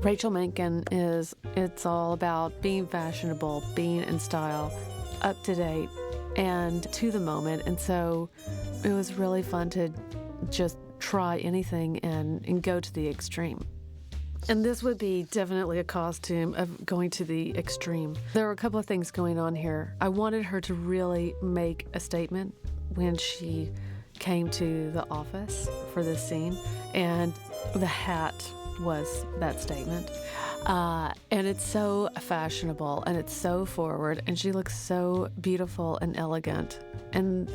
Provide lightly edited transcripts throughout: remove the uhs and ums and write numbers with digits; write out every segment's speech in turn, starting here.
Rachel Menken it's all about being fashionable, being in style, up to date, and to the moment. And so it was really fun to just try anything and go to the extreme. And this would be definitely a costume of going to the extreme. There were a couple of things going on here. I wanted her to really make a statement when she came to the office for this scene, and the hat was that statement. And it's so fashionable and it's so forward, and she looks so beautiful and elegant. And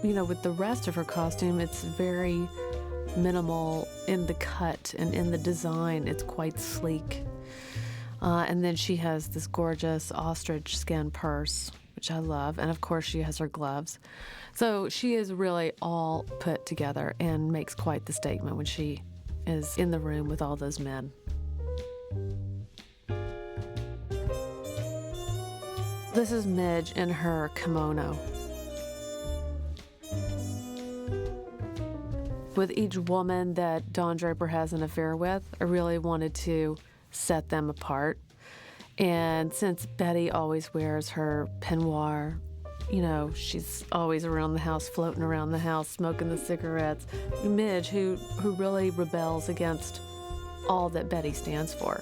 you know, with the rest of her costume, it's very minimal in the cut and in the design. It's quite sleek. And then she has this gorgeous ostrich skin purse, which I love. And of course, she has her gloves. So she is really all put together and makes quite the statement when she is in the room with all those men. This is Midge in her kimono. With each woman that Don Draper has an affair with, I really wanted to set them apart. And since Betty always wears her peignoir, you know, she's always around the house, floating around the house, smoking the cigarettes. Midge, who really rebels against all that Betty stands for.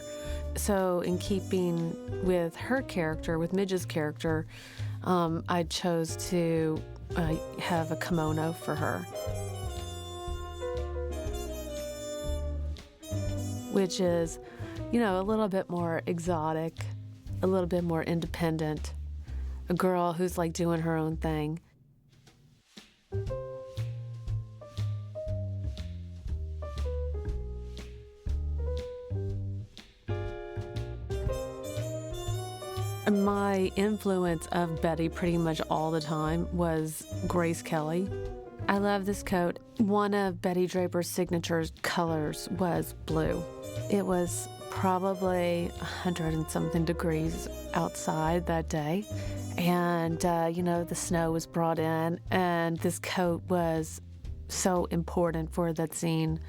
So in keeping with her character, with Midge's character, I chose to have a kimono for her, which is, you know, a little bit more exotic, a little bit more independent, a girl who's like doing her own thing. My influence of Betty pretty much all the time was Grace Kelly. I love this coat. One of Betty Draper's signature colors was blue. It was probably 100 and something degrees outside that day. And, you know, the snow was brought in, and this coat was so important for that scene.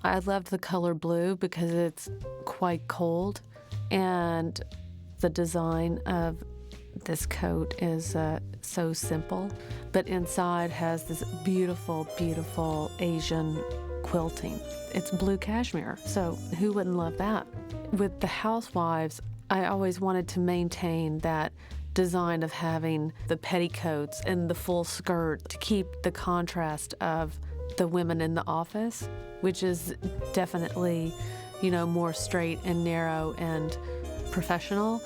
I loved the color blue because it's quite cold, and the design of this coat is so simple, but inside has this beautiful, beautiful Asian quilting. It's blue cashmere, so who wouldn't love that? With the housewives, I always wanted to maintain that design of having the petticoats and the full skirt to keep the contrast of the women in the office, which is definitely, you know, more straight and narrow and professional,